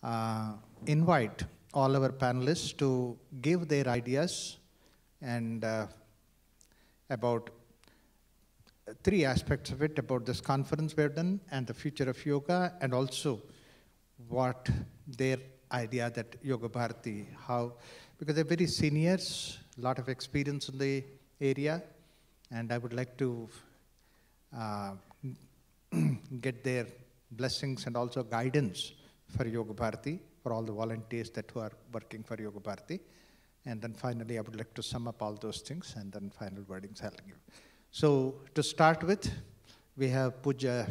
uh, invite all our panelists to give their ideas and about three aspects of it, about this conference we've done and the future of yoga, and also what their idea that Yoga Bharati, how, because they're very seniors, a lot of experience in the area, and I would like to get their blessings and also guidance for Yoga Bharati, for all the volunteers that who are working for Yoga Bharati. And then finally, I would like to sum up all those things, and then final wordings I'll give. So to start with, we have Puja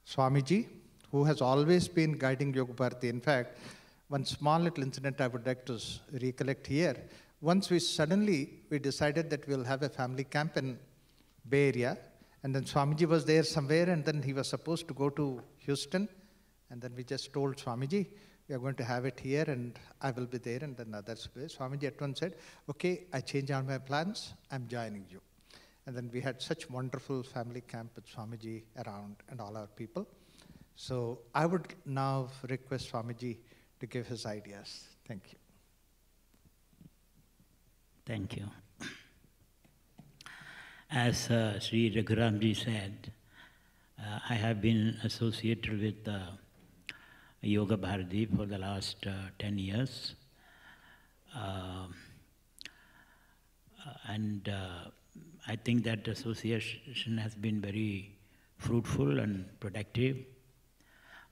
Swamiji, who has always been guiding Yoga Bharati. In fact, one small little incident I would like to recollect here. Once we decided that we'll have a family camp in Bay Area, and then Swamiji was there somewhere, and then he was supposed to go to Houston, and then we just told Swamiji, we are going to have it here, and I will be there, and then others will. Swamiji at once said, okay, I change all my plans, I'm joining you. And then we had such wonderful family camp with Swamiji around and all our people. So I would now request Swamiji to give his ideas. Thank you. Thank you. As Sri Raghuramji said, I have been associated with Yoga Bharati for the last 10 years. And I think that association has been very fruitful and productive.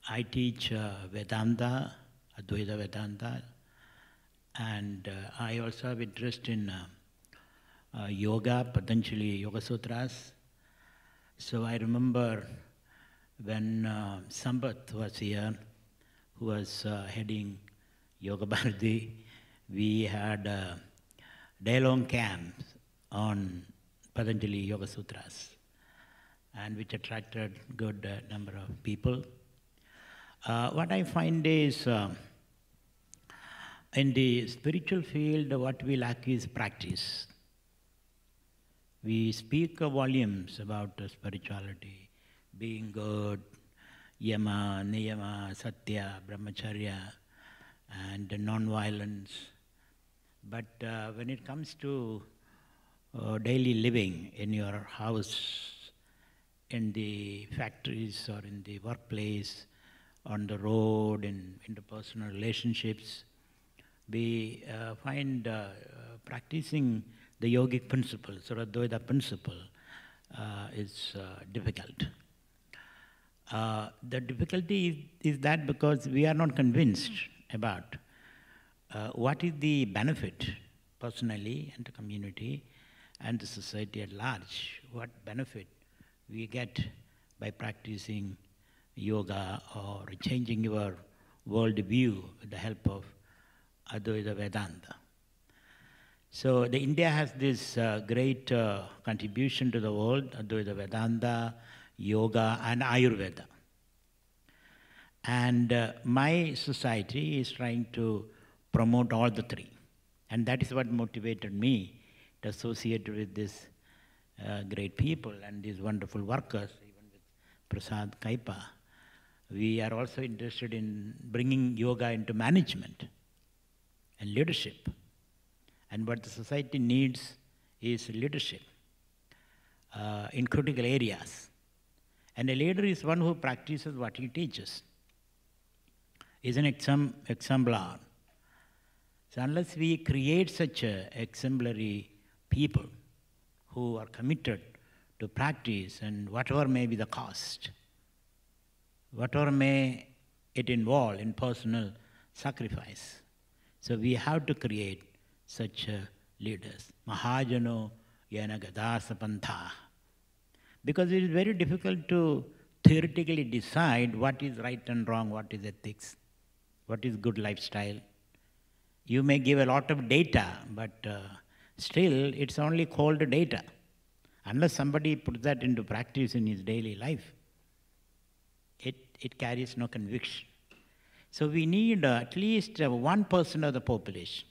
I teach Vedanta, Advaita Vedanta, and I also have interest in yoga, Patanjali Yoga Sutras. So I remember when Sambat was here, who was heading Yoga Bharati, we had day-long camps on Patanjali Yoga Sutras, and which attracted good number of people. What I find is, in the spiritual field, what we lack is practice. We speak volumes about spirituality, being good, yama, niyama, satya, brahmacharya, and non-violence. But when it comes to daily living in your house, in the factories or in the workplace, on the road, in interpersonal relationships, we find practicing the yogic principle, Advaita principle, is difficult. The difficulty is that because we are not convinced about what is the benefit personally and the community and the society at large, what benefit we get by practicing yoga or changing your world view with the help of Advaita Vedanta. So India has this great contribution to the world, Advaita Vedanta, yoga and Ayurveda. And my society is trying to promote all the three. And that is what motivated me to associate with these great people and these wonderful workers, even with Prasad Kaipa. We are also interested in bringing yoga into management and leadership. And what the society needs is leadership in critical areas. And a leader is one who practices what he teaches, is an exemplar. So unless we create such exemplary people who are committed to practice, and whatever may be the cost, whatever may it involve in personal sacrifice, so we have to create such leaders. Mahajano yana gadasa pantha. Because it is very difficult to theoretically decide what is right and wrong, what is ethics, what is good lifestyle. You may give a lot of data, but still it's only called data. Unless somebody puts that into practice in his daily life, it carries no conviction. So we need at least 1% of the population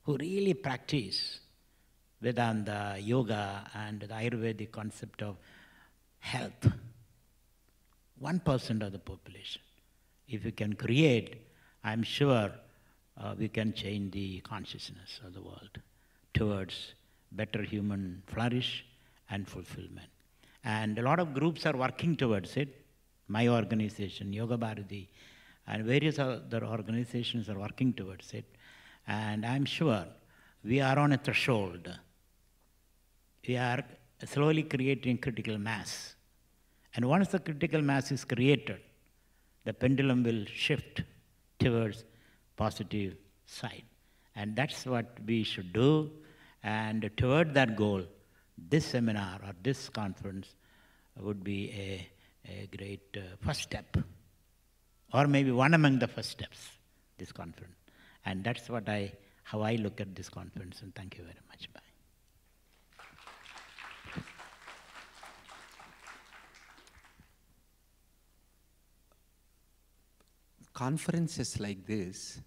who really practice Vedanta, yoga, and the Ayurvedic concept of health. 1% of the population. If we can create, I'm sure we can change the consciousness of the world towards better human flourish and fulfillment. And a lot of groups are working towards it. My organization, Yoga Bharati, and various other organizations are working towards it. And I'm sure we are on a threshold. We are slowly creating critical mass. And once the critical mass is created, the pendulum will shift towards positive side. And that's what we should do. And toward that goal, this seminar or this conference would be a great first step, or maybe one among the first steps, this conference. And that's what how I look at this conference, and thank you very much. Bye. Conferences like this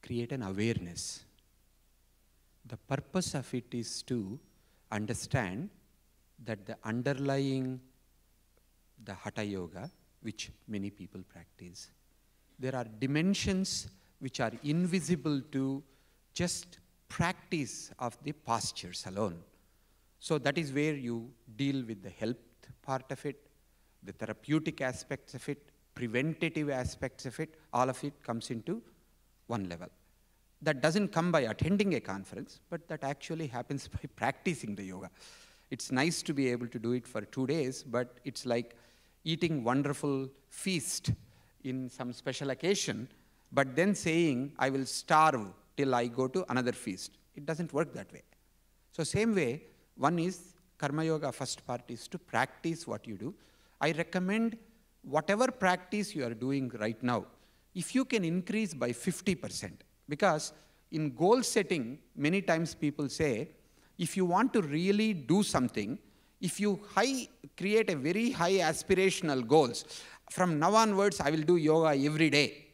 create an awareness. The purpose of it is to understand that the underlying, the Hatha Yoga, which many people practice, there are dimensions which are invisible to just practice of the postures alone. So that is where you deal with the health part of it, the therapeutic aspects of it, preventative aspects of it, all of it comes into one level. That doesn't come by attending a conference, but that actually happens by practicing the yoga. It's nice to be able to do it for 2 days, but it's like eating wonderful feast in some special occasion, but then saying, I will starve till I go to another feast. It doesn't work that way. So same way, one is Karma Yoga, first part is to practice what you do. I recommend whatever practice you are doing right now, if you can increase by 50%, because in goal setting, many times people say, if you want to really do something, if you create a very high aspirational goals, from now onwards I will do yoga every day.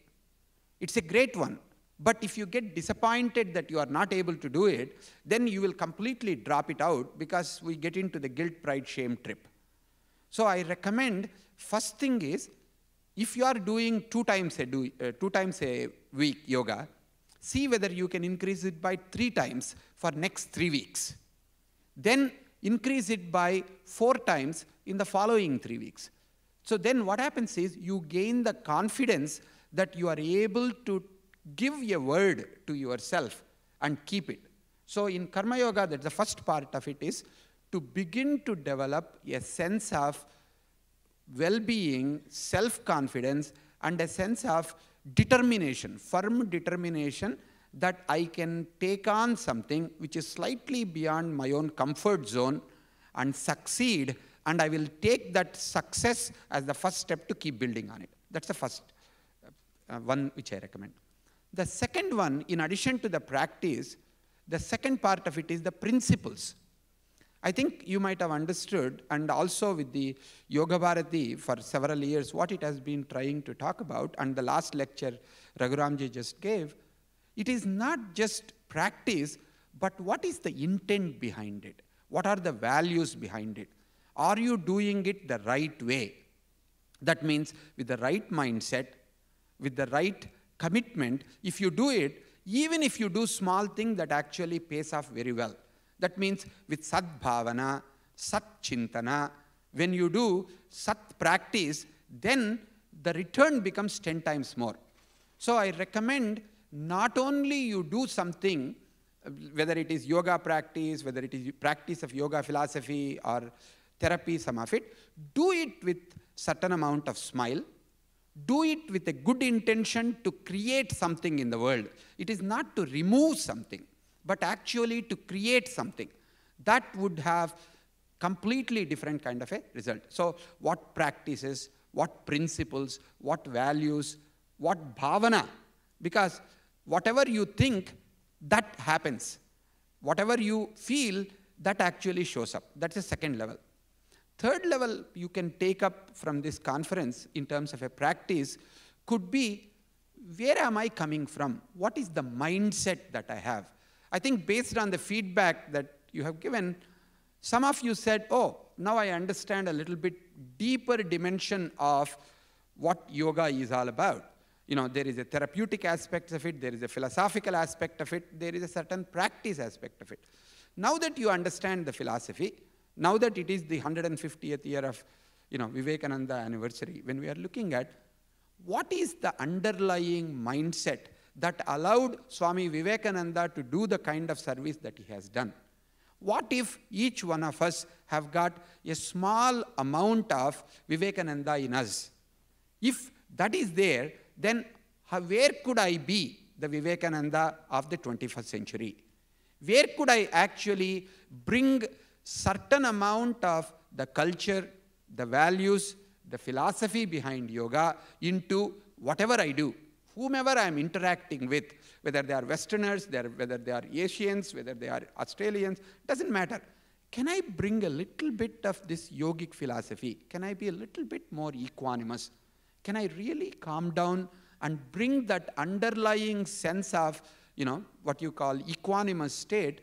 It's a great one. But if you get disappointed that you are not able to do it, then you will completely drop it out, because we get into the guilt, pride, shame trip. So I recommend, first thing is, if you are doing 2 times a week yoga, see whether you can increase it by 3 times for next 3 weeks. Then increase it by 4 times in the following 3 weeks. So then what happens is you gain the confidence that you are able to give a word to yourself and keep it. So in Karma Yoga, that's the first part of it, is to begin to develop a sense of well-being, self-confidence, and a sense of determination, firm determination that I can take on something which is slightly beyond my own comfort zone and succeed, and I will take that success as the first step to keep building on it. That's the first one which I recommend. The second one, in addition to the practice, the second part of it is the principles. I think you might have understood, and also with the Yoga Bharati for several years, what it has been trying to talk about, and the last lecture Raghuramji just gave, it is not just practice, but what is the intent behind it? What are the values behind it? Are you doing it the right way? That means with the right mindset, with the right commitment, if you do it, even if you do small thing, that actually pays off very well. That means with Sat Bhavana, Sat Chintana, when you do Sat practice, then the return becomes 10 times more. So I recommend not only you do something, whether it is yoga practice, whether it is practice of yoga philosophy or therapy, some of it, do it with certain amount of smile. Do it with a good intention to create something in the world. It is not to remove something, but actually to create something. That would have completely different kind of a result. So what practices, what principles, what values, what bhavana, because whatever you think, that happens. Whatever you feel, that actually shows up. That's the second level. Third level you can take up from this conference in terms of a practice could be, where am I coming from? What is the mindset that I have? I think based on the feedback that you have given, some of you said, oh, now I understand a little bit deeper dimension of what yoga is all about. There is a therapeutic aspect of it, there is a philosophical aspect of it, there is a certain practice aspect of it. Now that you understand the philosophy, now that it is the 150th year of Vivekananda anniversary, when we are looking at what is the underlying mindset that allowed Swami Vivekananda to do the kind of service that he has done. What if each one of us have got a small amount of Vivekananda in us? If that is there, then where could I be the Vivekananda of the 21st century? Where could I actually bring certain amount of the culture, the values, the philosophy behind yoga into whatever I do? Whomever I am interacting with, whether they are Westerners, whether they are Asians, whether they are Australians, doesn't matter. Can I bring a little bit of this yogic philosophy? Can I be a little bit more equanimous? Can I really calm down and bring that underlying sense of, what you call equanimous state?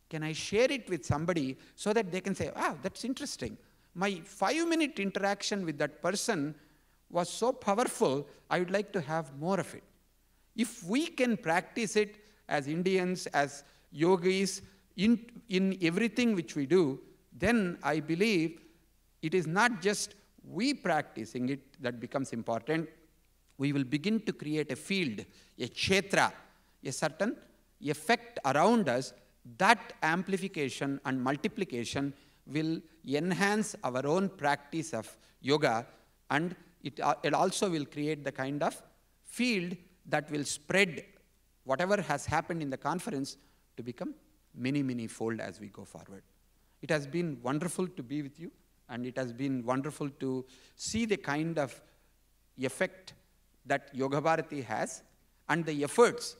Can I share it with somebody so that they can say, wow, that's interesting. My 5-minute interaction with that person was so powerful, I would like to have more of it. If we can practice it as Indians, as yogis, in everything which we do, then I believe it is not just we practicing it that becomes important. We will begin to create a field, a kshetra, a certain effect around us. That amplification and multiplication will enhance our own practice of yoga, and it also will create the kind of field that will spread whatever has happened in the conference to become many, many fold as we go forward. It has been wonderful to be with you, and it has been wonderful to see the kind of effect that Yoga Bharati has, and the efforts.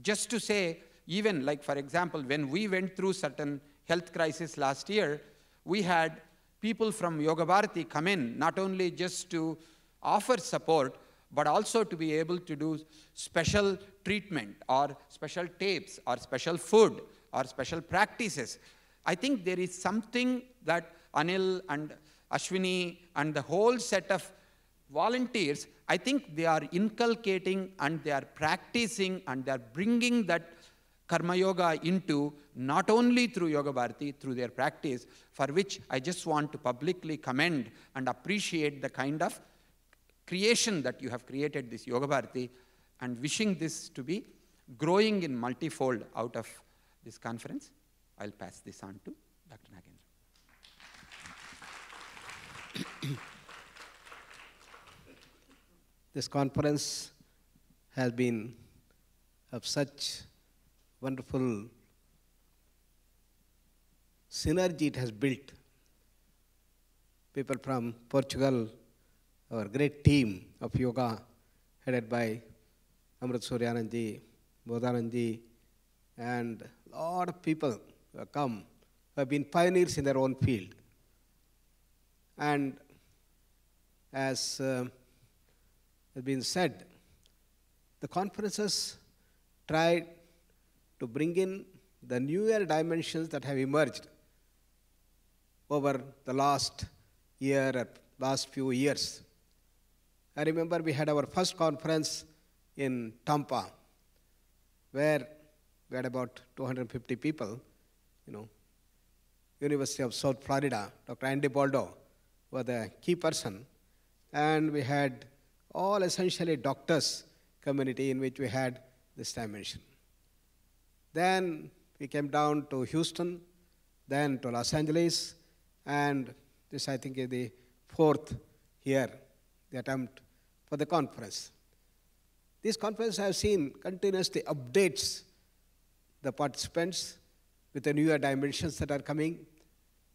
Just to say, even like, for example, when we went through certain health crisis last year, we had people from Yoga Bharati come in, not only just to offer support, but also to be able to do special treatment or special tapes or special food or special practices. I think there is something that Anil and Ashwini and the whole set of volunteers, I think they are inculcating and they are practicing and they are bringing that Karma Yoga into not only through Yoga Bharati, through their practice, for which I just want to publicly commend and appreciate the kind of creation that you have created, this Yoga Bharati, and wishing this to be growing in multifold out of this conference. I'll pass this on to Dr. Nagendra. This conference has been of such wonderful synergy it has built. People from Portugal, our great team of yoga, headed by Amrit Suryanandji, Bodhanandji, and a lot of people who have come, who have been pioneers in their own field. And as has been said, the conferences tried to bring in the newer dimensions that have emerged over the last year or last few years. I remember we had our first conference in Tampa, where we had about 250 people, University of South Florida, Dr. Andy Baldo was the key person, and we had all essentially doctors community in which we had this dimension. Then we came down to Houston, then to Los Angeles, and this I think is the fourth year, the attempt for the conference. This conference I have seen continuously updates the participants with the newer dimensions that are coming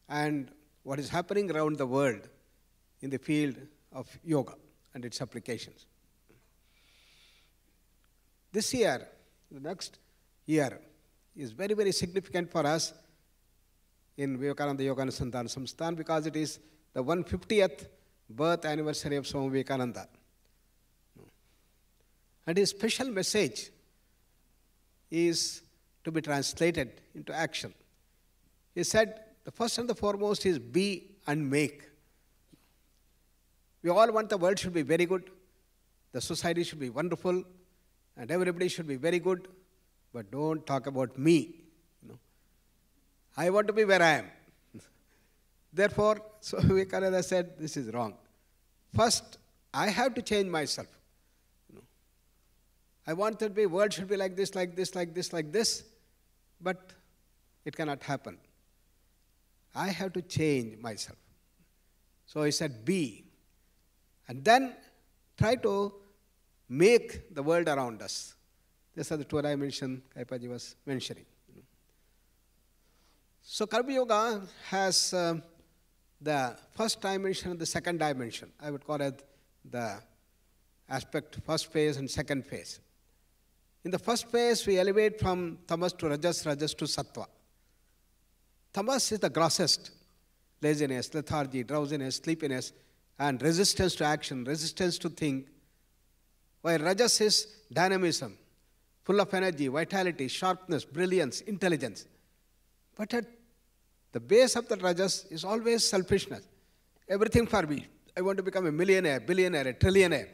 and what is happening around the world in the field of yoga and its applications. This year, the next year, is very, very significant for us in Vivekananda Yoga Anusandhana Samsthan because it is the 150th birth anniversary of Swami Vivekananda. And his special message is to be translated into action. He said, the first and the foremost is be and make. We all want the world should be very good, the society should be wonderful, and everybody should be very good, but don't talk about me. I want to be where I am. Therefore, so Vivekananda said, this is wrong. First, I have to change myself. I want that the world should be like this, like this, like this, like this, but it cannot happen. I have to change myself. So he said, be. And then try to make the world around us. These are the two dimensions Kaipaji was mentioning. So Karma Yoga has the first dimension and the second dimension. I would call it the aspect first phase and second phase. In the first phase, we elevate from tamas to rajas, rajas to sattva. Tamas is the grossest: laziness, lethargy, drowsiness, sleepiness, and resistance to action, resistance to think. While rajas is dynamism, full of energy, vitality, sharpness, brilliance, intelligence. But at the base of the rajas is always selfishness. Everything for me. I want to become a millionaire, billionaire, a trillionaire.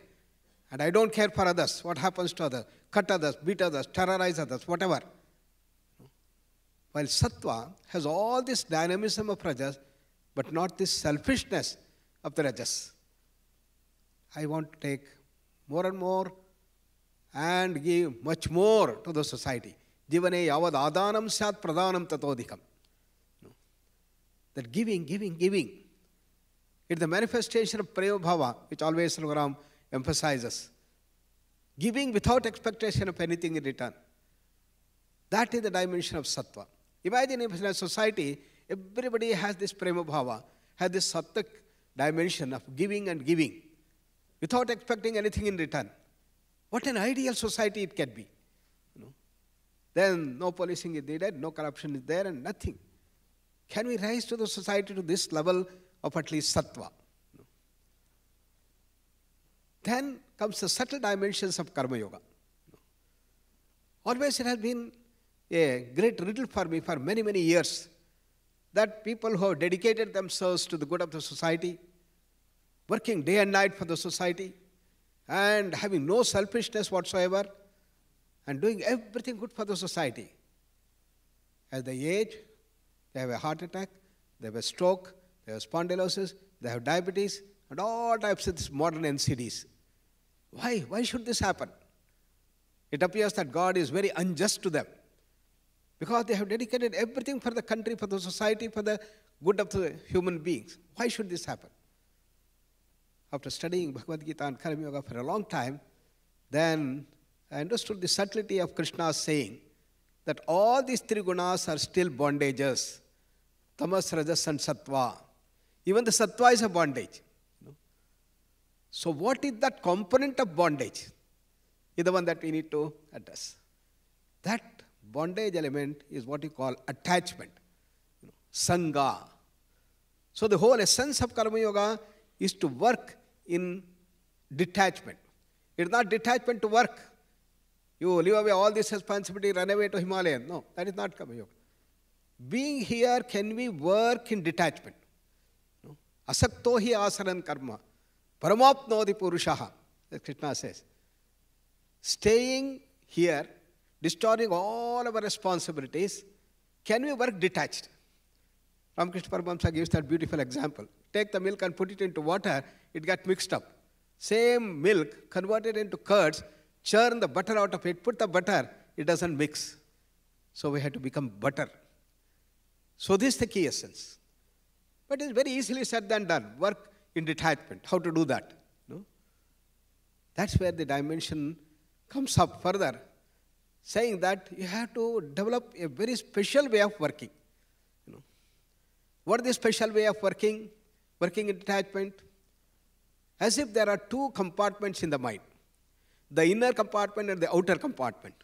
And I don't care for others, what happens to others. Cut others, beat others, terrorize others, whatever. While sattva has all this dynamism of rajas, but not this selfishness of the rajas. I want to take more and more and give much more to the society. Jivane yavad adanam syat pradhanam tatodhikam. That giving, giving, giving. It's the manifestation of prema bhava, which always Raghuram emphasizes. Giving without expectation of anything in return. That is the dimension of sattva. Imagine if in a society, everybody has this prema bhava, has this sattvic dimension of giving and giving, without expecting anything in return. What an ideal society it can be. Then no policing is needed, no corruption is there, and nothing. Can we rise to the society to this level of at least sattva? Then comes the subtle dimensions of Karma Yoga. Always it has been a great riddle for me for many, many years that people who have dedicated themselves to the good of the society, working day and night for the society, and having no selfishness whatsoever, and doing everything good for the society. As they age, they have a heart attack, they have a stroke, they have spondylosis, they have diabetes, and all types of these modern NCDs. Why? Why should this happen? It appears that God is very unjust to them because they have dedicated everything for the country, for the society, for the good of the human beings. Why should this happen? After studying Bhagavad Gita and Karma Yoga for a long time, then I understood the subtlety of Krishna's saying that all these three gunas are still bondages. Tamas, rajas and sattva. Even the sattva is a bondage. So what is that component of bondage? Is the one that we need to address. That bondage element is what you call attachment. Sangha. So the whole essence of Karma Yoga is to work in detachment. It is not detachment to work. You leave away all this responsibility, run away to Himalaya. No, that is not Karma Yoga. Being here, can we work in detachment? Asakto hi asaran karma. Paramapnodi purushaha, as Krishna says. Staying here, discharging all our responsibilities, can we work detached? Ramakrishna Paramahamsa gives that beautiful example. Take the milk and put it into water, it got mixed up. Same milk, converted into curds, churn the butter out of it, put the butter, it doesn't mix. So we have to become butter. So this is the key essence. But it's very easily said than done. Work in detachment. How to do that? No? That's where the dimension comes up further, saying that you have to develop a very special way of working. What is the special way of working? Working in detachment? As if there are two compartments in the mind. The inner compartment and the outer compartment.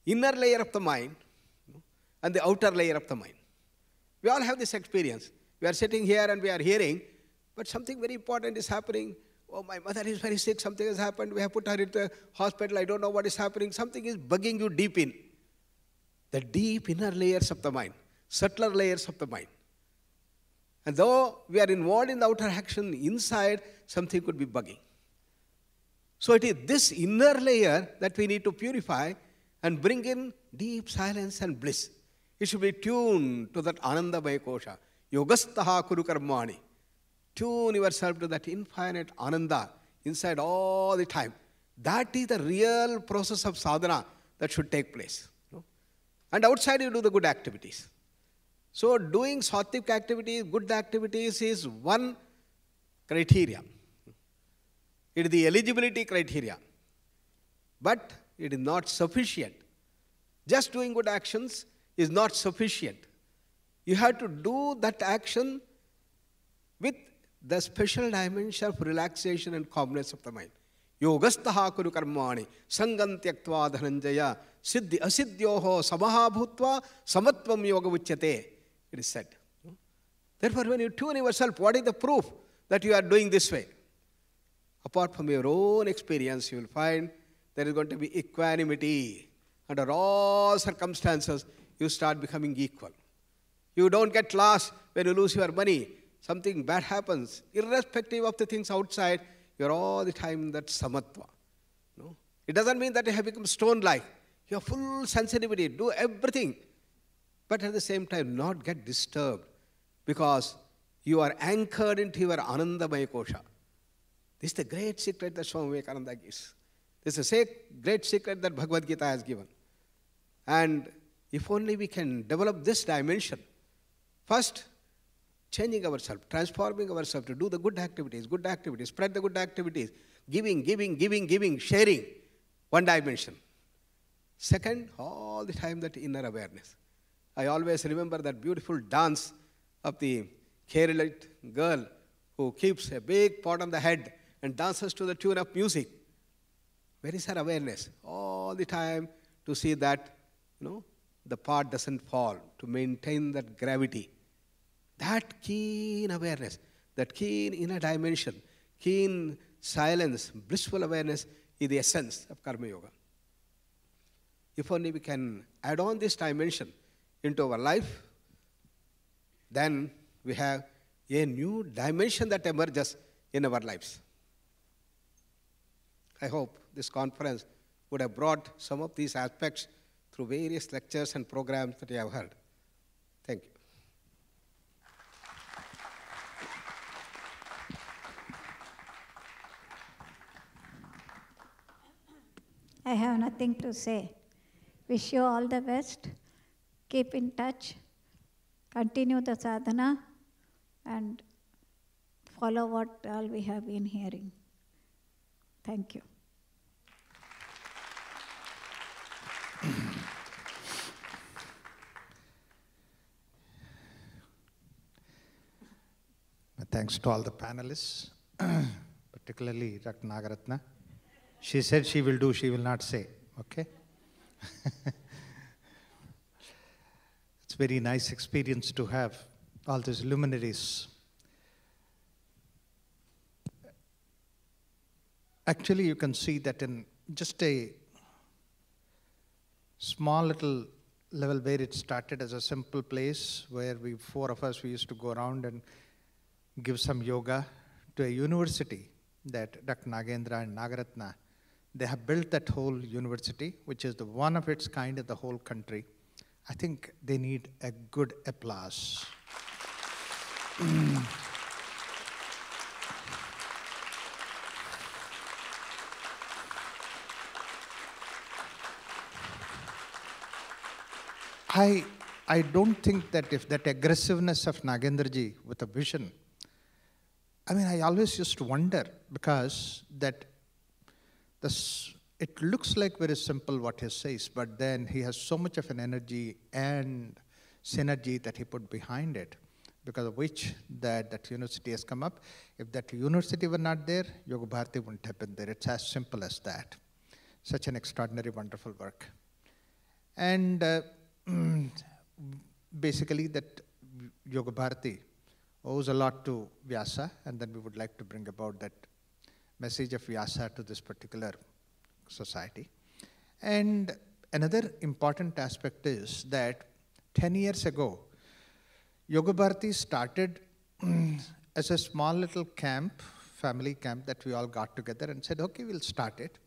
Inner layer of the mind and the outer layer of the mind. We all have this experience. We are sitting here and we are hearing, but something very important is happening. Oh, my mother is very sick, something has happened, we have put her in the hospital, I don't know what is happening. Something is bugging you deep in. The deep inner layers of the mind, subtler layers of the mind. And though we are involved in the outer action, inside something could be bugging. So it is this inner layer that we need to purify and bring in deep silence and bliss. It should be tuned to that Anandamaya Kosha. Yogastaha Kuru Karmani. Tune yourself to that infinite Ananda inside all the time. That is the real process of sadhana that should take place. And outside you do the good activities. So doing sattvic activities, good activities is one criteria. It is the eligibility criteria. But it is not sufficient. Just doing good actions is not sufficient. You have to do that action with the special dimension of relaxation and calmness of the mind. Yogastaha kuru karmani sangam tyaktva dhananjaya siddhi asiddyoho samaha bhutva samatvam yoga uchyate. It is said. Therefore, when you tune yourself, what is the proof that you are doing this way? Apart from your own experience, you will find there is going to be equanimity. Under all circumstances, you start becoming equal. You don't get lost when you lose your money. Something bad happens. Irrespective of the things outside, you are all the time in that samatva. No? It doesn't mean that you have become stone-like. You have full sensitivity, do everything. But at the same time, not get disturbed because you are anchored into your Anandamaya Kosha. This is the great secret that Swami Vivekananda gives. This is a great secret that Bhagavad Gita has given. And if only we can develop this dimension, first, changing ourselves, transforming ourselves to do the good activities, spread the good activities, giving, sharing, one dimension. Second, all the time that inner awareness. I always remember that beautiful dance of the Keralite girl who keeps a big pot on the head and dances to the tune of music. Where is her awareness? All the time to see that, the pot doesn't fall, to maintain that gravity. That keen awareness, that keen inner dimension, keen silence, blissful awareness is the essence of Karma Yoga. If only we can add on this dimension into our life, then we have a new dimension that emerges in our lives. I hope this conference would have brought some of these aspects through various lectures and programs that you have heard. Thank you. I have nothing to say. Wish you all the best. Keep in touch. Continue the sadhana and follow what all we have been hearing. Thank you. Thanks to all the panelists, particularly Dr. Nagaratna. She said she will do, she will not say, okay? It's a very nice experience to have all these luminaries. Actually, you can see that in just a small little level where it started as a simple place where four of us, we used to go around and give some yoga to a university that Dr. Nagendra and Nagaratna, they have built that whole university, which is the one of its kind in the whole country. I think they need a good applause. I don't think that if that aggressiveness of Nagendraji with a vision, I always used to wonder because that it looks like very simple what he says, but then he has so much of an energy and synergy that he put behind it, because of which that university has come up. If that university were not there, Yoga Bharati wouldn't have been there. It's as simple as that. Such an extraordinary, wonderful work. And basically that Yoga Bharati owes a lot to Vyasa, and then we would like to bring about that message of Vyasa to this particular society. And another important aspect is that 10 years ago, Yoga Bharati started as a small little camp, family camp, that we all got together and said, okay, we'll start it.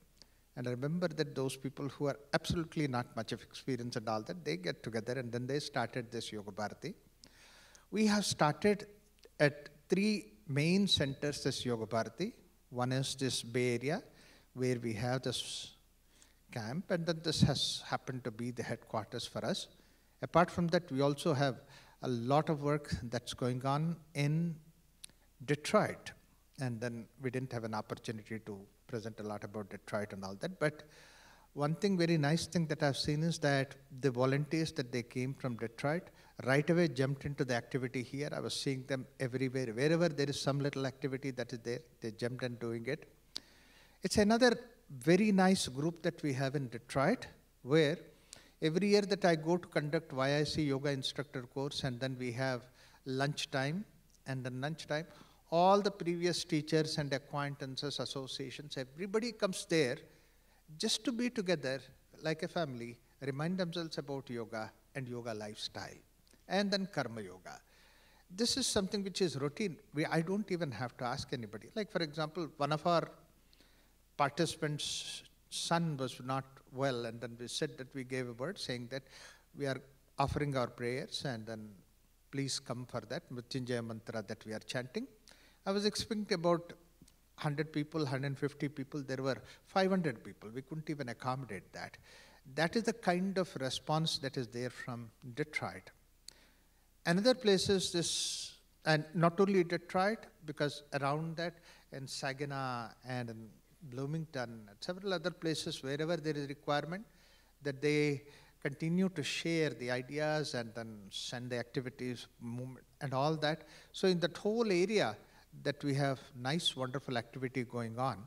And I remember that those people who are absolutely not much of experience and all that, they get together and then they started this Yoga Bharati. We have started at 3 main centers this Yoga Bharati. One is this Bay Area, where we have this camp, and then this has happened to be the headquarters for us. Apart from that, we also have a lot of work that's going on in Detroit. And then we didn't have an opportunity to present a lot about Detroit and all that. But one thing, very nice thing that I've seen is that the volunteers that they came from Detroit right away jumped into the activity here. I was seeing them everywhere. Wherever there is some little activity that is there, they jumped in doing it. It's another very nice group that we have in Detroit, where every year that I go to conduct YIC yoga instructor course, and then we have lunchtime, and then lunchtime, all the previous teachers and acquaintances, associations, everybody comes there just to be together like a family, remind themselves about yoga and yoga lifestyle, and then karma yoga. This is something which is routine. I don't even have to ask anybody. Like, for example, one of our participants' son was not well, and then we said that we gave a word saying that we are offering our prayers, and then please come for that Mrityunjaya mantra that we are chanting. I was expecting about 100 people, 150 people. There were 500 people. We couldn't even accommodate that. That is the kind of response that is there from Detroit. Another place is this, and not only Detroit, because around that, in Saginaw and in Bloomington, and several other places, wherever there is requirement, that they continue to share the ideas and then send the activities, movement, and all that. So in that whole area, that we have nice, wonderful activity going on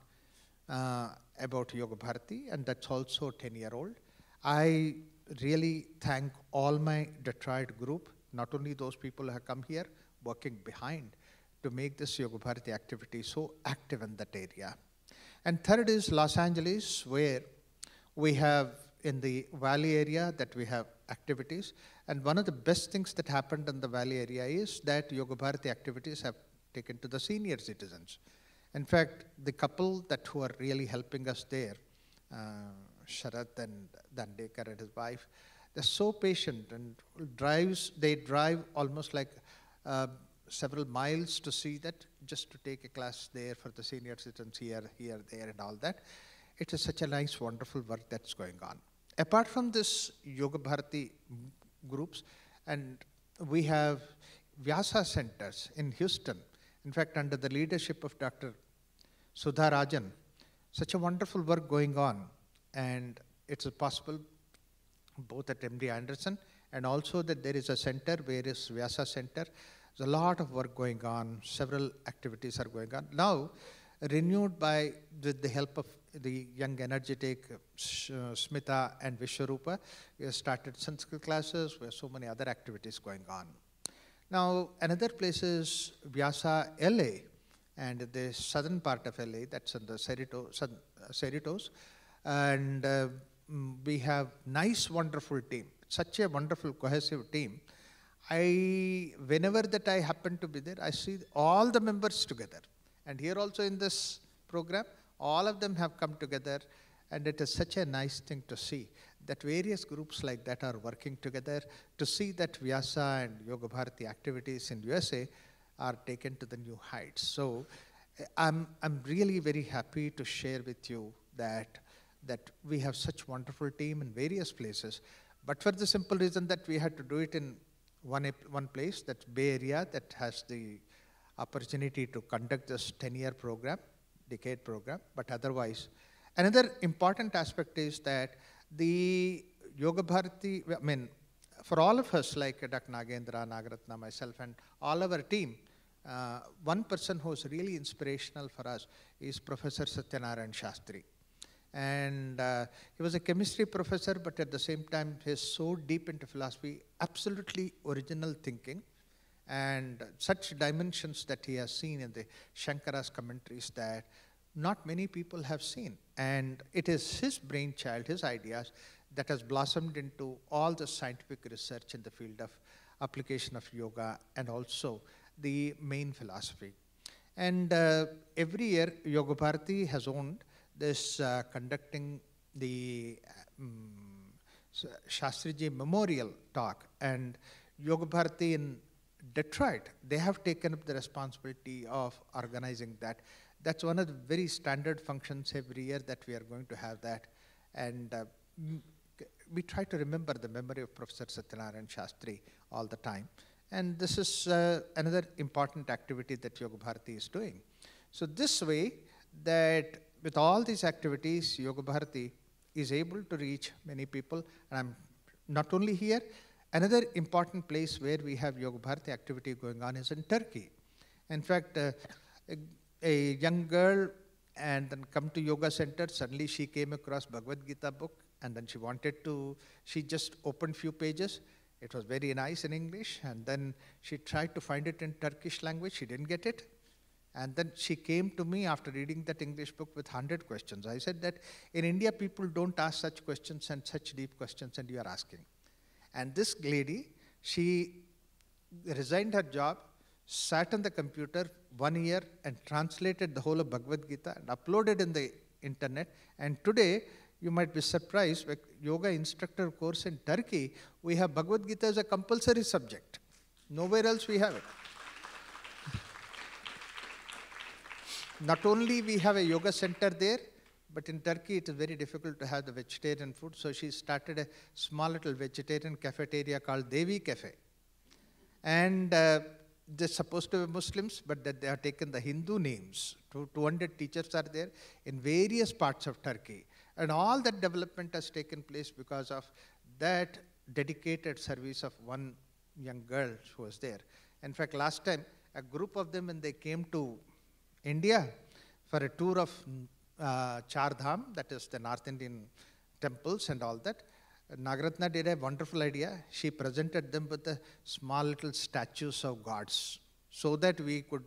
about Yoga Bharati, and that's also 10-year-old. I really thank all my Detroit group, not only those people who have come here, working behind to make this Yoga Bharati activity so active in that area. And third is Los Angeles, where we have in the Valley area that we have activities. And one of the best things that happened in the Valley area is that Yoga Bharati activities have taken to the senior citizens. In fact, the couple that who are really helping us there, Sharath and Dandekar and his wife, they're so patient and they drive almost like several miles to see that, just to take a class there for the senior citizens here, there, and all that. It is such a nice, wonderful work that's going on. Apart from this Yoga Bharati groups, and we have Vyasa centers in Houston. In fact, under the leadership of Dr. Sudha Rajan, such a wonderful work going on. And it's possible both at MD Anderson and also that there is a center where is Vyasa Center. There's a lot of work going on. Several activities are going on. Now, renewed with the help of the young, energetic Smita and Vishwarupa, we have started Sanskrit classes. We have so many other activities going on. Now, another place is Vyasa, LA, and the southern part of LA, that's in the Cerritos. And we have nice, wonderful team, such a wonderful, cohesive team. Whenever that I happen to be there, I see all the members together. And here also in this program, all of them have come together, and it is such a nice thing to see that various groups like that are working together to see that Vyasa and Yoga Bharati activities in USA are taken to the new heights. So I'm really very happy to share with you that we have such wonderful team in various places, but for the simple reason that we had to do it in one place, that's Bay Area, that has the opportunity to conduct this 10-year program, decade program, but otherwise. Another important aspect is that the Yoga Bharati, for all of us, like Dr. Nagendra, Nagaratna, myself, and all our team, one person who's really inspirational for us is Professor Satyanarayan Shastri. And he was a chemistry professor, but at the same time, he's so deep into philosophy, absolutely original thinking, and such dimensions that he has seen in the Shankara's commentaries that not many people have seen. And it is his brainchild, his ideas, that has blossomed into all the scientific research in the field of application of yoga, and also the main philosophy. And every year, Yoga Bharati has owned this conducting the Shastriji Memorial Talk. And Yoga Bharati in Detroit, they have taken up the responsibility of organizing that. That's one of the very standard functions every year that we are going to have that. And we try to remember the memory of Professor Satyanarayana Shastri all the time. And this is another important activity that Yoga Bharati is doing. So this way, that with all these activities, Yoga Bharati is able to reach many people. And I'm not only here, another important place where we have Yoga Bharati activity going on is in Turkey. In fact, a young girl and then come to yoga center, suddenly she came across Bhagavad Gita book, and then she just opened few pages. It was very nice in English, and then she tried to find it in Turkish language. She didn't get it. And then she came to me after reading that English book with 100 questions. I said that in India, people don't ask such questions and such deep questions, and you are asking. And this lady, she resigned her job, sat on the computer 1 year and translated the whole of Bhagavad Gita and uploaded in the internet. And today, you might be surprised, with yoga instructor course in Turkey, we have Bhagavad Gita as a compulsory subject. Nowhere else we have it. Not only we have a yoga center there, but in Turkey it is very difficult to have the vegetarian food. So she started a small little vegetarian cafeteria called Devi Cafe. And they're supposed to be Muslims, but that they have taken the Hindu names. 200 teachers are there in various parts of Turkey. And all that development has taken place because of that dedicated service of one young girl who was there. In fact, last time, a group of them, when they came to India for a tour of Char Dham, that is the North Indian temples and all that, Nagaratna did a wonderful idea. She presented them with the small little statues of gods so that we could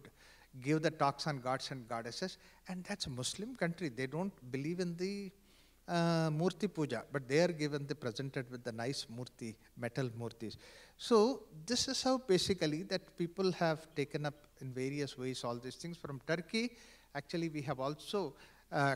give the talks on gods and goddesses. And that's a Muslim country. They don't believe in the Murti Puja, but they are presented with the nice Murti, metal Murtis. So this is how basically that people have taken up in various ways all these things. From Turkey, actually we have also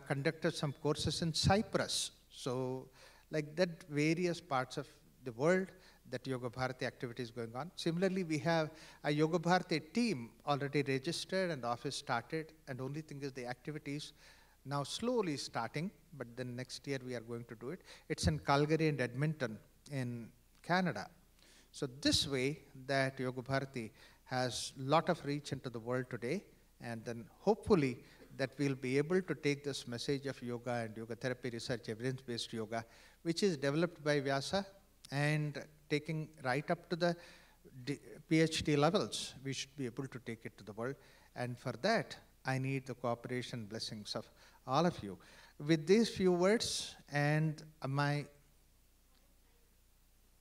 conducted some courses in Cyprus. So like that, various parts of the world that Yoga Bharati activity is going on. Similarly, we have a Yoga Bharati team already registered and office started, and only thing is the activities now slowly starting, but then next year we are going to do it. It's in Calgary and Edmonton in Canada. So this way that Yoga Bharati has a lot of reach into the world today, and then hopefully that we'll be able to take this message of yoga and yoga therapy research, evidence-based yoga, which is developed by Vyasa and taking right up to the PhD levels. We should be able to take it to the world. And for that, I need the cooperation, blessings of all of you. With these few words and my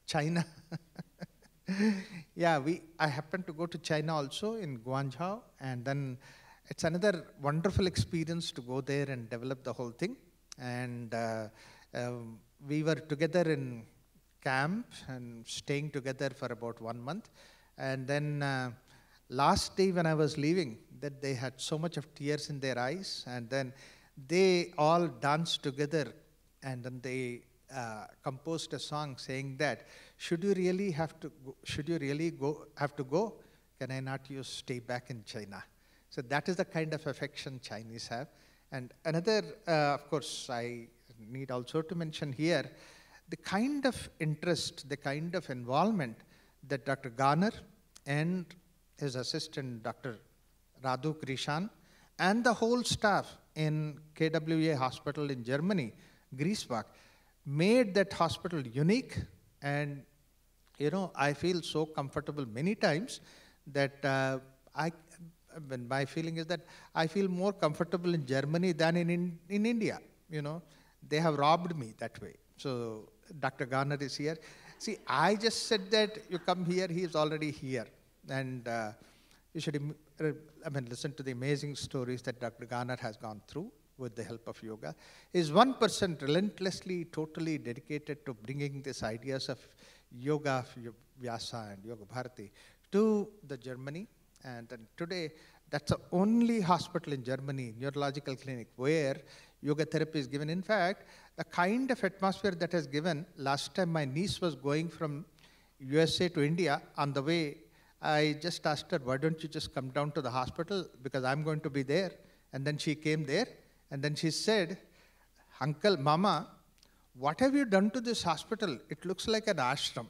China. Yeah, I happened to go to China also in Guangzhou, and then it's another wonderful experience to go there and develop the whole thing. And we were together in camp and staying together for about 1 month. And then last day when I was leaving, that they had so much of tears in their eyes, and then they all danced together, and then they composed a song saying that, should you really have to go? Can I not stay back in China? So that is the kind of affection Chinese have. And another, of course, I need also to mention here, the kind of interest, the kind of involvement that Dr. Garner and his assistant, Dr. Radu Krishan, and the whole staff in KWA hospital in Germany, Griesbach, made that hospital unique. And, I feel so comfortable many times that my feeling is that I feel more comfortable in Germany than in India. They have robbed me that way. So Dr. Garner is here. See, I just said that you come here, he is already here. And you should listen to the amazing stories that Dr. Garner has gone through with the help of yoga. Is one person relentlessly, totally dedicated to bringing these ideas of yoga, Vyasa and Yoga Bharati to the Germany. And then today, that's the only hospital in Germany, neurological clinic, where yoga therapy is given. In fact, the kind of atmosphere that is given, last time my niece was going from USA to India, on the way, I just asked her, why don't you just come down to the hospital, because I'm going to be there. And then she came there, and then she said, Uncle, Mama, what have you done to this hospital? It looks like an ashram.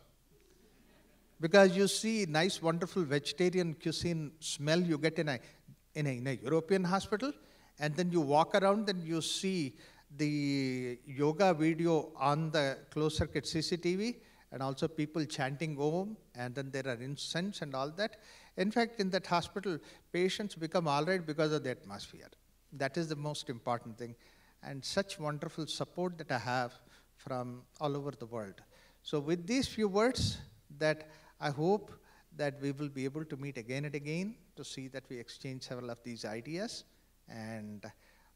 Because you see nice, wonderful vegetarian cuisine smell you get in a European hospital, and then you walk around and you see the yoga video on the closed circuit CCTV, and also people chanting Om, and then there are incense and all that. In fact, in that hospital, patients become all right because of the atmosphere. That is the most important thing. And such wonderful support that I have from all over the world. So with these few words, that I hope that we will be able to meet again and again to see that we exchange several of these ideas. And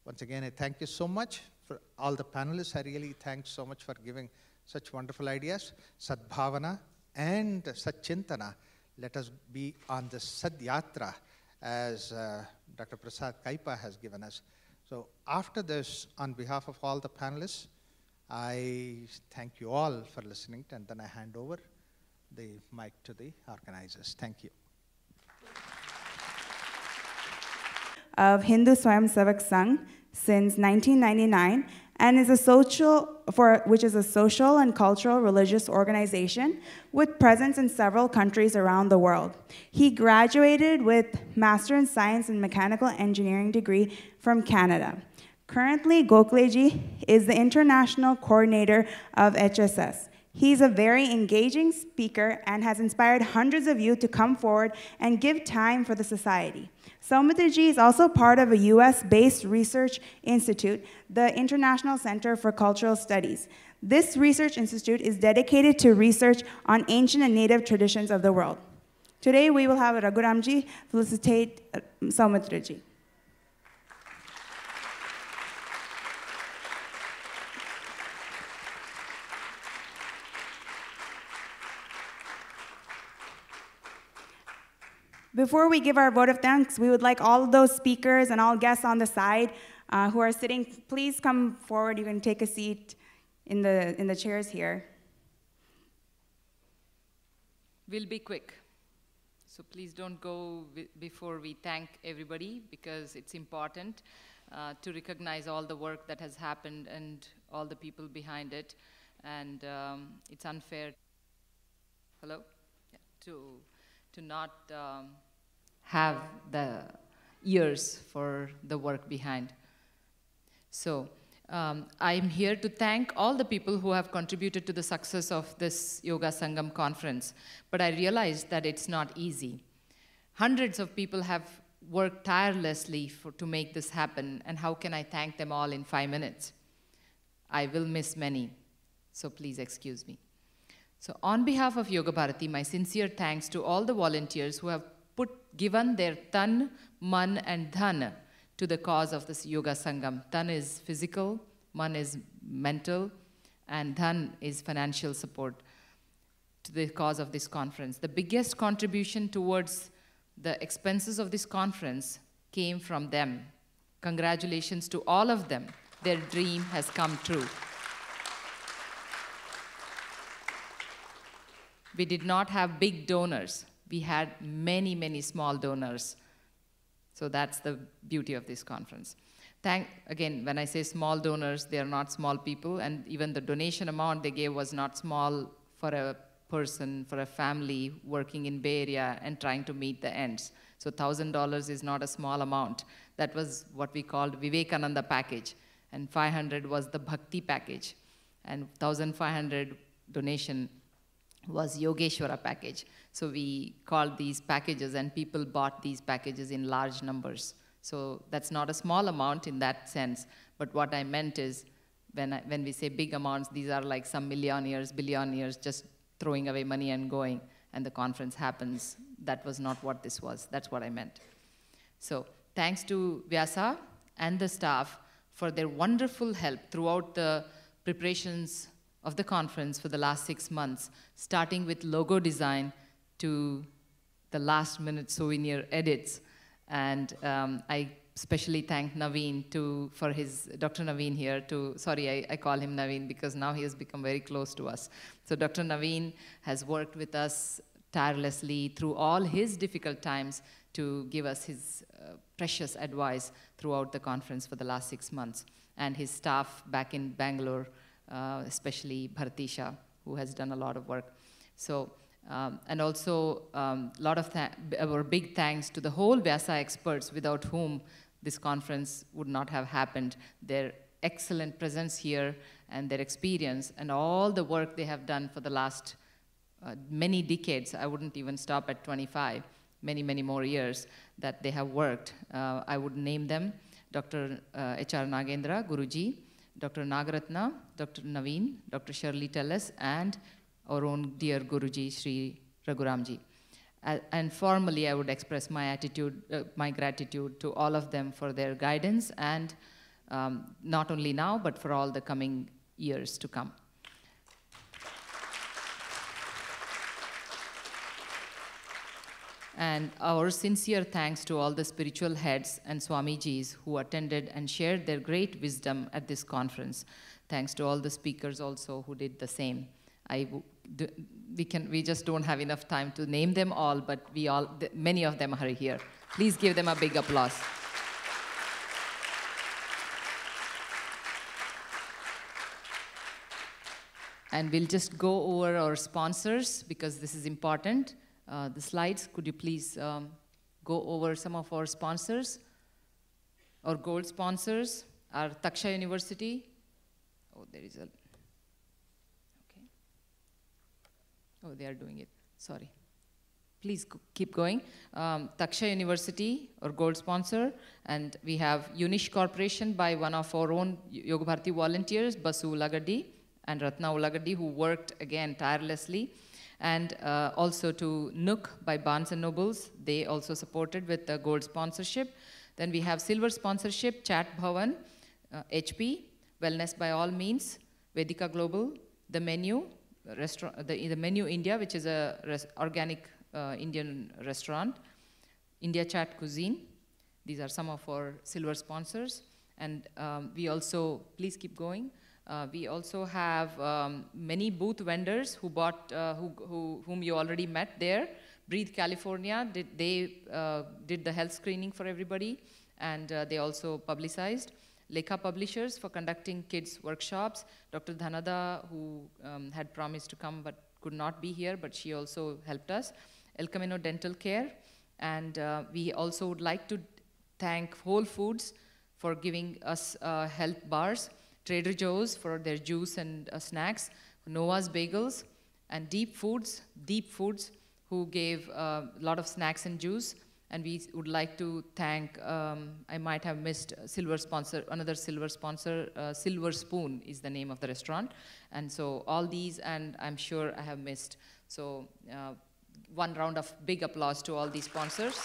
once again, I thank you so much for all the panelists. I really thank so much for giving such wonderful ideas. Sadbhavana and Satchintana. Let us be on the Sadyatra as Dr. Prasad Kaipa has given us. So after this, on behalf of all the panelists, I thank you all for listening, and then I hand over the mic to the organizers. Thank you. Of Hindu Swayamsevak Sangh since 1999, and is which is a social and cultural religious organization with presence in several countries around the world. He graduated with Master in Science and Mechanical Engineering degree from Canada. Currently, Gokhaleji is the international coordinator of HSS. He's a very engaging speaker and has inspired hundreds of youth to come forward and give time for the society. Saumitraji is also part of a US-based research institute, the International Center for Cultural Studies. This research institute is dedicated to research on ancient and native traditions of the world. Today, we will have Raghuramji felicitate Saumitraji. Before we give our vote of thanks, we would like all of those speakers and all guests on the side who are sitting, please come forward. You can take a seat in the chairs here. We'll be quick. So please don't go before we thank everybody, because it's important to recognize all the work that has happened and all the people behind it. And it's unfair, hello? Yeah, to not have the ears for the work behind. So I'm here to thank all the people who have contributed to the success of this Yoga Sangam conference, but I realized that it's not easy. Hundreds of people have worked tirelessly to make this happen, and how can I thank them all in 5 minutes? I will miss many, so please excuse me. So on behalf of Yoga Bharati, my sincere thanks to all the volunteers who have given their tan, man, and dhan to the cause of this Yoga Sangam. Tan is physical, man is mental, and dhan is financial support to the cause of this conference. The biggest contribution towards the expenses of this conference came from them. Congratulations to all of them. Their dream has come true. We did not have big donors. We had many, many small donors. So that's the beauty of this conference. Again, when I say small donors, they are not small people, and even the donation amount they gave was not small for a person, for a family working in Bay Area and trying to meet the ends. So $1,000 is not a small amount. That was what we called Vivekananda package, and 500 was the Bhakti package, and 1,500 donation was Yogeshwara package. So we called these packages, and people bought these packages in large numbers. So that's not a small amount in that sense, but what I meant is, when we say big amounts, these are like some millionaires, billionaires just throwing away money and going, and the conference happens. That was not what this was. That's what I meant. So thanks to Vyasa and the staff for their wonderful help throughout the preparations of the conference for the last 6 months, starting with logo design to the last minute souvenir edits. And I especially thank Naveen for his, Dr. Naveen here sorry, I call him Naveen because now he has become very close to us. So Dr. Naveen has worked with us tirelessly through all his difficult times to give us his precious advice throughout the conference for the last 6 months. And his staff back in Bangalore, especially Bhartisha, who has done a lot of work. So, and also lot of our big thanks to the whole Vyasa experts without whom this conference would not have happened. Their excellent presence here and their experience and all the work they have done for the last many decades. I wouldn't even stop at 25, many, many more years that they have worked. I would name them: Dr. H.R. Nagendra, Guruji, Dr. Nagaratna, Dr. Naveen, Dr. Shirley Tellis, and our own dear Guruji, Sri Raghuramji. And formally, I would express my gratitude to all of them for their guidance, and not only now, but for all the coming years to come. And our sincere thanks to all the spiritual heads and Swamijis who attended and shared their great wisdom at this conference. Thanks to all the speakers also who did the same. We just don't have enough time to name them all, but many of them are here. Please give them a big applause. And we'll just go over our sponsors because this is important. The slides, could you please go over some of our sponsors? Our gold sponsors are Taksha University. Oh, there is a, okay. Oh, they are doing it, sorry. Please keep going. Taksha University, our gold sponsor, and we have Unish Corporation by one of our own Yoga Bharati volunteers, Basu Ulagaddi and Ratna Ulagaddi, who worked again tirelessly. And also to Nook by Barnes & Nobles. They also supported with the gold sponsorship. Then we have silver sponsorship, Chat Bhavan, HP, Wellness by All Means, Vedika Global, The Menu, the Menu India, which is a organic Indian restaurant, India Chat Cuisine. These are some of our silver sponsors. And we also, please keep going. We also have many booth vendors who bought, whom you already met there. Breathe California, they did the health screening for everybody, and they also publicized. Lekha Publishers for conducting kids workshops. Dr. Dhanada, who had promised to come but could not be here, but she also helped us. El Camino Dental Care, and we also would like to thank Whole Foods for giving us health bars. Trader Joe's for their juice and snacks, Noah's Bagels, and Deep Foods, who gave a lot of snacks and juice. And we would like to thank, I might have missed silver sponsor, another silver sponsor, Silver Spoon is the name of the restaurant. And so all these, and I'm sure I have missed. So one round of big applause to all these sponsors.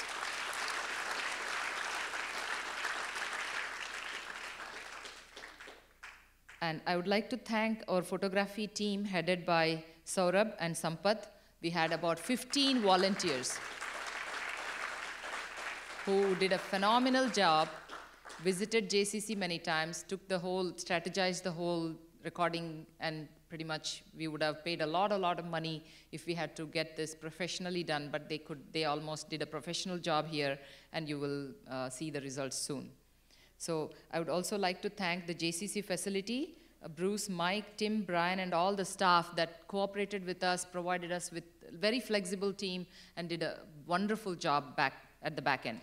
And I would like to thank our photography team headed by Saurabh and Sampath. We had about 15 volunteers who did a phenomenal job, visited JCC many times, strategized the whole recording, and pretty much we would have paid a lot of money if we had to get this professionally done, but they almost did a professional job here, and you will see the results soon. So I would also like to thank the JCC facility, Bruce, Mike, Tim, Brian, and all the staff that cooperated with us, provided us with a very flexible team, and did a wonderful job back at the back end.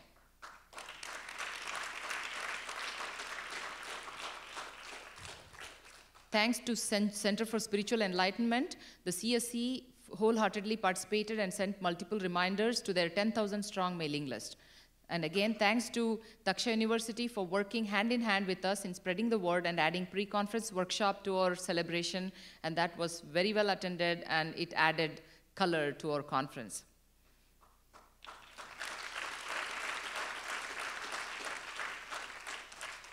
Thanks to Center for Spiritual Enlightenment, the CSC wholeheartedly participated and sent multiple reminders to their 10,000 strong mailing list. And again, thanks to Taksha University for working hand in hand with us in spreading the word and adding pre-conference workshop to our celebration. And that was very well attended, and it added color to our conference.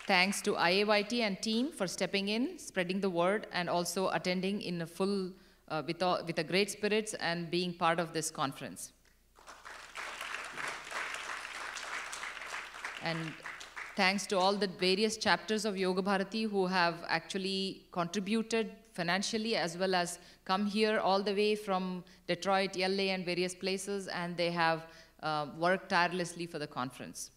Thanks to IAYT and team for stepping in, spreading the word, and also attending in a with a great spirits and being part of this conference. And thanks to all the various chapters of Yoga Bharati who have actually contributed financially as well as come here all the way from Detroit, LA, and various places, and they have worked tirelessly for the conference.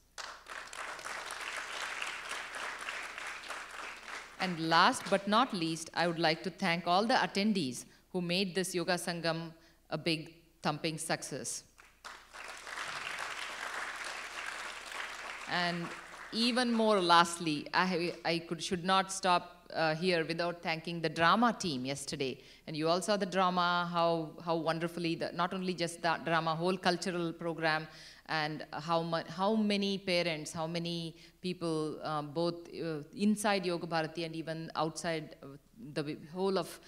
And last but not least, I would like to thank all the attendees who made this Yoga Sangam a big thumping success. And even more lastly, I should not stop here without thanking the drama team yesterday. And you all saw the drama, how wonderfully, not only just that drama, whole cultural program, and how many parents, how many people, both inside Yoga Bharati and even outside the whole of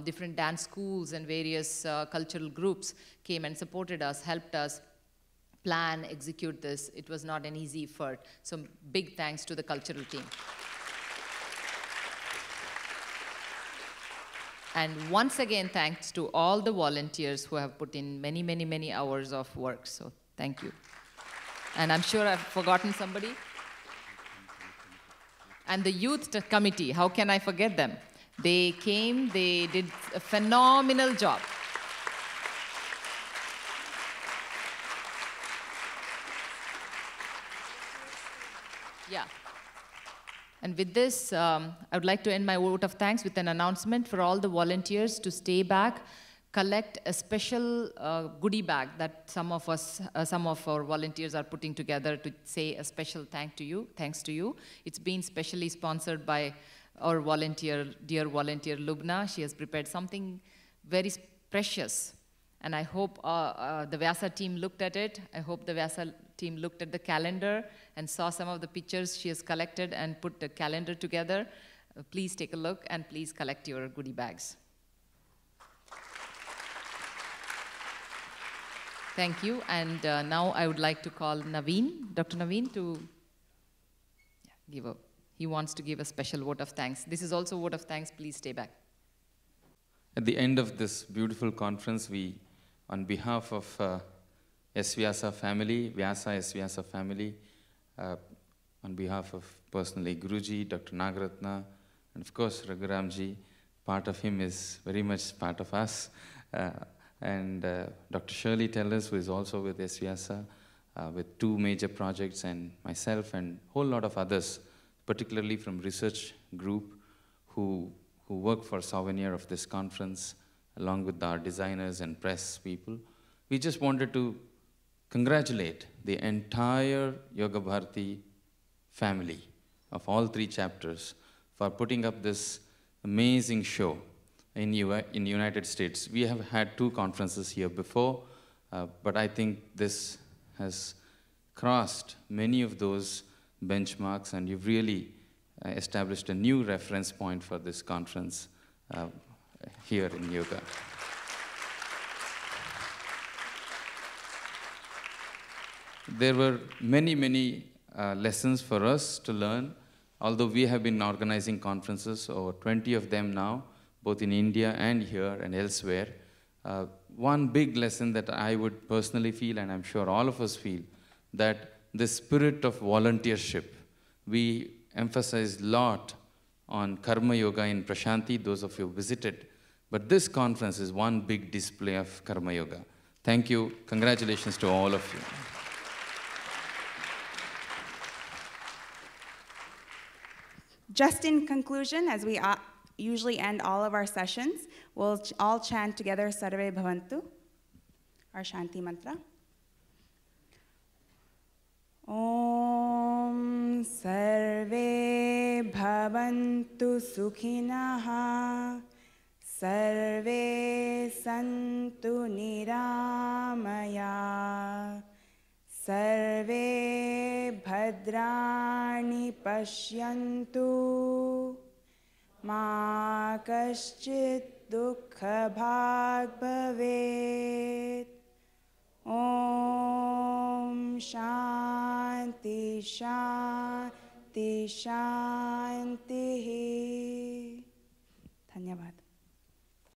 different dance schools and various cultural groups came and supported us, helped us plan, execute this. It was not an easy effort. So big thanks to the cultural team. And once again, thanks to all the volunteers who have put in many, many, many hours of work. So thank you. And I'm sure I've forgotten somebody. And the youth committee, how can I forget them? They came, they did a phenomenal job. Yeah. And with this, I would like to end my vote of thanks with an announcement for all the volunteers to stay back, collect a special goodie bag that some of our volunteers are putting together to say a special thanks to you. It's been specially sponsored by our volunteer, dear volunteer Lubna. She has prepared something very precious. And I hope the Vyasa team looked at it. I hope the Vyasa team looked at the calendar and saw some of the pictures she has collected and put the calendar together. Please take a look and please collect your goodie bags. Thank you. And now I would like to call Naveen, Dr. Naveen, to he wants to give a special vote of thanks. This is also a vote of thanks. Please stay back. At the end of this beautiful conference, we, on behalf of S. Vyasa family, Vyasa S. Vyasa family, on behalf of personally Guruji, Dr. Nagaratna, and of course Raghuramji, part of him is very much part of us, and Dr. Shirley Tellers, who is also with S. Vyasa, with 2 major projects, and myself and a whole lot of others, particularly from research group who work for souvenir of this conference, along with our designers and press people. We just wanted to congratulate the entire Yoga Bharati family of all 3 chapters for putting up this amazing show in United States. We have had 2 conferences here before, but I think this has crossed many of those benchmarks, and you've really established a new reference point for this conference here in yoga. There were many, many lessons for us to learn, although we have been organizing conferences, over 20 of them now, both in India and here and elsewhere. One big lesson that I would personally feel, and I'm sure all of us feel, that the spirit of volunteership. We emphasize a lot on Karma Yoga in Prashanti, those of you who visited, but this conference is one big display of Karma Yoga. Thank you. Congratulations to all of you. Just in conclusion, as we usually end all of our sessions, we'll all chant together Sarve Bhavantu, our Shanti mantra. Om Sarve Bhavantu Sukhinaha, Sarve Santu Niramaya, Sarve Bhadrani Pashyantu, Ma Kaschit Dukha Bhag Bhavet. Om Shanti Shanti Shanti. Dhanyavad.